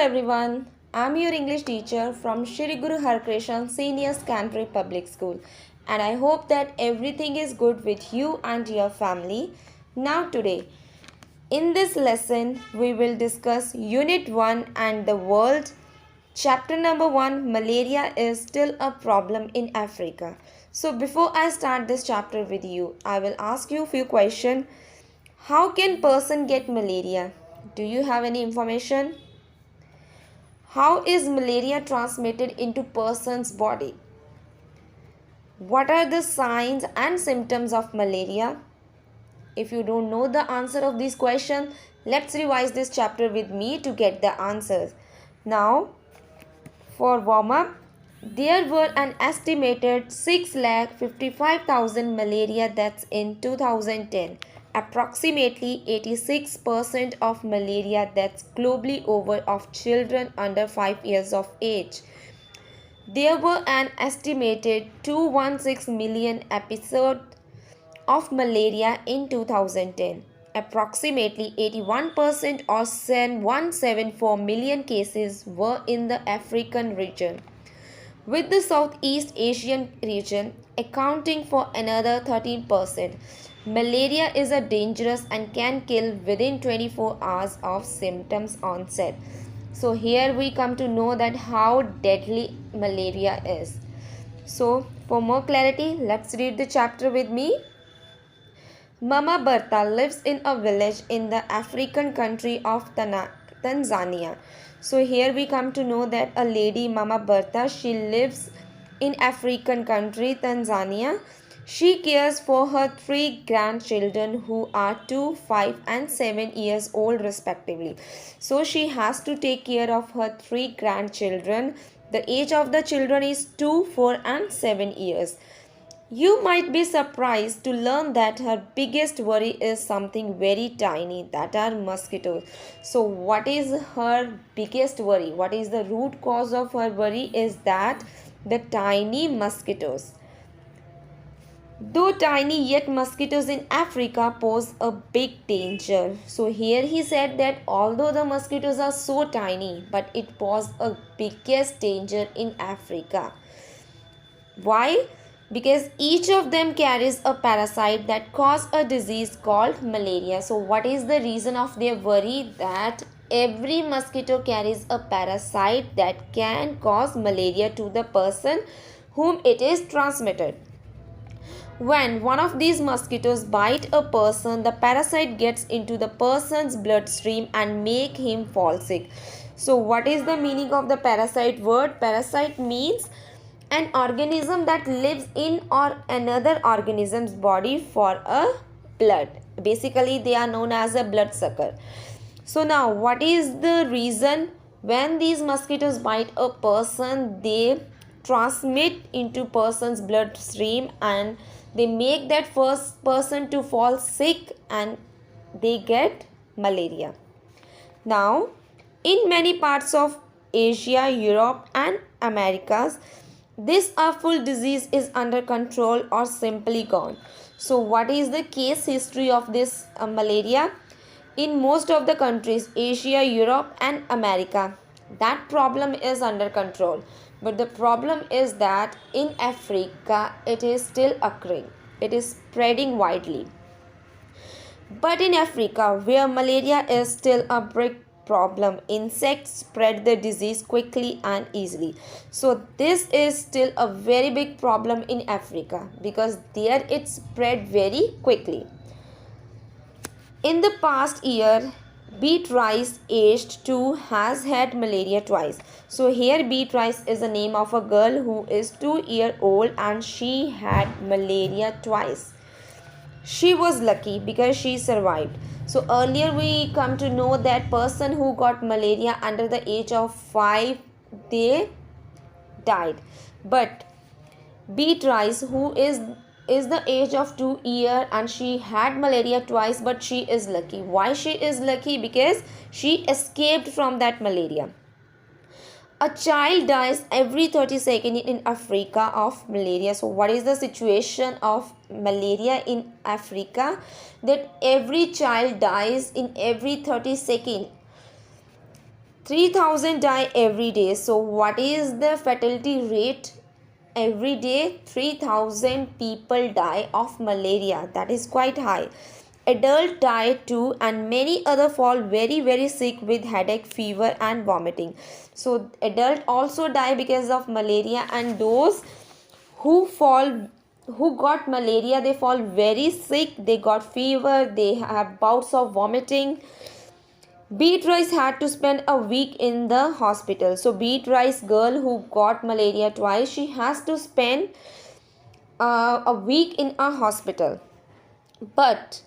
everyone, I'm your English teacher from Shri Guru Harkrishan Senior Secondary Public School, and I hope that everything is good with you and your family. Now, today, in this lesson, we will discuss Unit 1 and the World. Chapter number 1, Malaria is still a problem in Africa. So, before I start this chapter with you, I will ask you a few questions. How can person get malaria? Do you have any information? How is malaria transmitted into person's body? What are the signs and symptoms of malaria? If you don't know the answer of these questions, let's revise this chapter with me to get the answers. Now, for warm up, there were an estimated 6,55,000 malaria deaths in 2010. Approximately 86% of malaria deaths globally over of children under 5 years of age. There were an estimated 216 million episodes of malaria in 2010. Approximately 81% or 174 million cases were in the African region, with the Southeast Asian region accounting for another 13%. Malaria is a dangerous and can kill within 24 hours of symptoms onset. So here we come to know that how deadly malaria is. So for more clarity, let's read the chapter with me. Mama Bertha lives in a village in the African country of Tanzania. So here we come to know that a lady, Mama Bertha, she lives in African country Tanzania. She cares for her three grandchildren who are 2, 5 and 7 years old respectively. So she has to take care of her three grandchildren. The age of the children is 2, 4 and 7 years. You might be surprised to learn that her biggest worry is something very tiny, that are mosquitoes. So what is her biggest worry? What is the root cause of her worry is that the tiny mosquitoes. Though tiny, yet mosquitoes in Africa pose a big danger. So here he said that although the mosquitoes are so tiny, but it poses a biggest danger in Africa. Why? Because each of them carries a parasite that cause a disease called malaria. So what is the reason of their worry? That every mosquito carries a parasite that can cause malaria to the person whom it is transmitted. When one of these mosquitoes bite a person, the parasite gets into the person's bloodstream and make him fall sick. So what is the meaning of the parasite word? Parasite means an organism that lives in or another organism's body for a blood. Basically they are known as a bloodsucker. So now what is the reason? When these mosquitoes bite a person, they transmit into person's bloodstream and they make that first person to fall sick and they get malaria. Now in many parts of Asia, Europe and Americas, this awful disease is under control or simply gone. So what is the case history of this malaria? In most of the countries, Asia, Europe and America, that problem is under control. But the problem is that in Africa, it is still occurring. It is spreading widely. But in Africa, where malaria is still a big problem, insects spread the disease quickly and easily. So this is still a very big problem in Africa because there it spread very quickly. In the past year, Beatrice aged 2 has had malaria twice. So here Beatrice is the name of a girl who is 2 years old and she had malaria twice. She was lucky because she survived. So earlier we come to know that person who got malaria under the age of 5, they died. But Beatrice, who is the age of 2 years and she had malaria twice, but she is lucky. Why she is lucky? Because she escaped from that malaria. A child dies every 30 seconds in Africa of malaria. So what is the situation of malaria in Africa? That every child dies in every 30 seconds. 3,000 die every day. So, what is the fatality rate? Every day, 3,000 people die of malaria. That is quite high. Adults die too, and many other fall very sick with headache, fever, and vomiting. So, adults also die because of malaria, and those who fall who got malaria, they fall very sick, they got fever, they have bouts of vomiting. Beatrice had to spend a week in the hospital. So Beatrice girl who got malaria twice, she has to spend a week in a hospital. But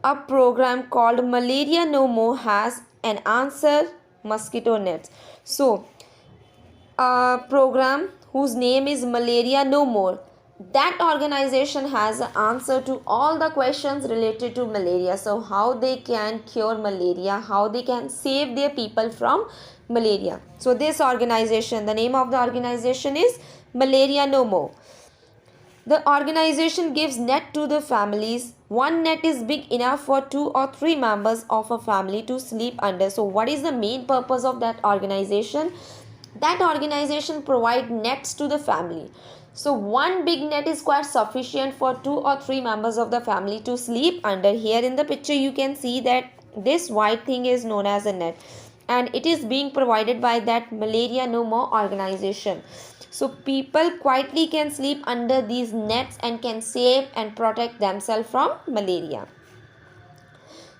a program called Malaria No More has an answer: mosquito nets. So a program whose name is Malaria No More, that organization has an answer to all the questions related to malaria. So how they can cure malaria, how they can save their people from malaria. So this organization, the name of the organization is Malaria No More. The organization gives net to the families. One net is big enough for 2 or 3 members of a family to sleep under. So what is the main purpose of that organization? That organization provide nets to the family. So one big net is quite sufficient for 2 or 3 members of the family to sleep under. Here in the picture you can see that this white thing is known as a net, and it is being provided by that Malaria No More organization. So people quietly can sleep under these nets and can save and protect themselves from malaria.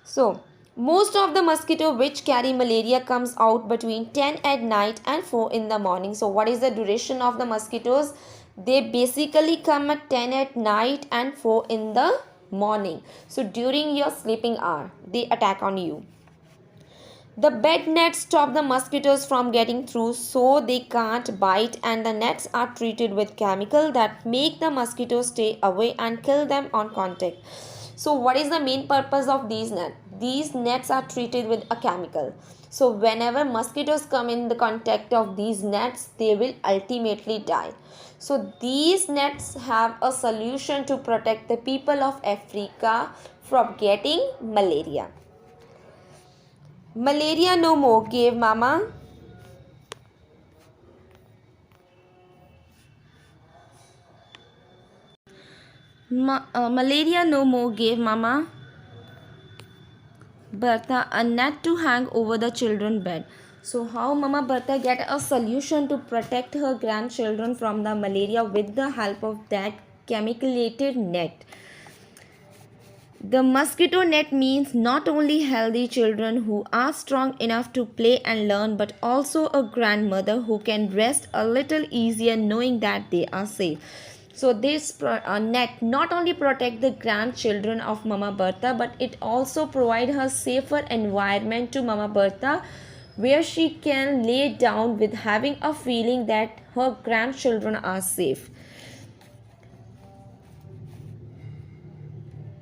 So most of the mosquito which carry malaria comes out between 10 at night and 4 in the morning. So what is the duration of the mosquitoes? They basically come at 10 at night and 4 in the morning. So during your sleeping hour, they attack on you. The bed nets stop the mosquitoes from getting through, so they can't bite, and the nets are treated with chemical that make the mosquitoes stay away and kill them on contact. So what is the main purpose of these nets? These nets are treated with a chemical. So whenever mosquitoes come in the contact of these nets, they will ultimately die. So these nets have a solution to protect the people of Africa from getting malaria. Malaria No More gave Mama Malaria No More gave Mama Bertha a net to hang over the children's bed. So how Mama Bertha get a solution to protect her grandchildren from the malaria with the help of that chemicalated net. The mosquito net means not only healthy children who are strong enough to play and learn, but also a grandmother who can rest a little easier knowing that they are safe. So this net not only protect the grandchildren of Mama Bertha, but it also provide her safer environment to Mama Bertha, where she can lay down with having a feeling that her grandchildren are safe.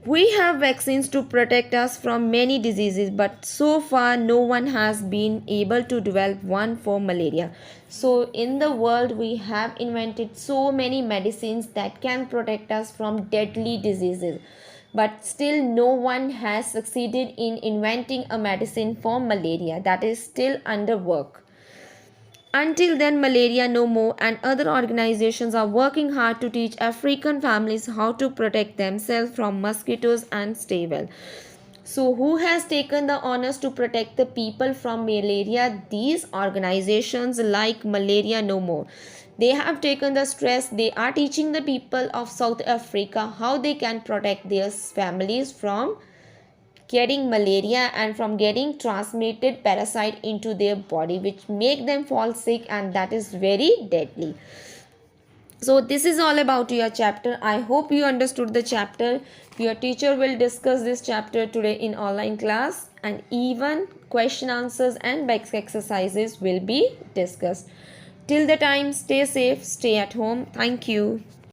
We have vaccines to protect us from many diseases, but so far no one has been able to develop one for malaria. So in the world we have invented so many medicines that can protect us from deadly diseases, but still no one has succeeded in inventing a medicine for malaria. That is still under work. Until then, Malaria No More and other organizations are working hard to teach African families how to protect themselves from mosquitoes and stay well. So, who has taken the honors to protect the people from malaria? These organizations like Malaria No More. They have taken the stress, they are teaching the people of South Africa how they can protect their families from getting malaria and from getting transmitted parasite into their body, which make them fall sick, and that is very deadly. So this is all about your chapter. I hope you understood the chapter. Your teacher will discuss this chapter today in online class, and even question answers and back exercises will be discussed. Till the time, stay safe, stay at home. Thank you.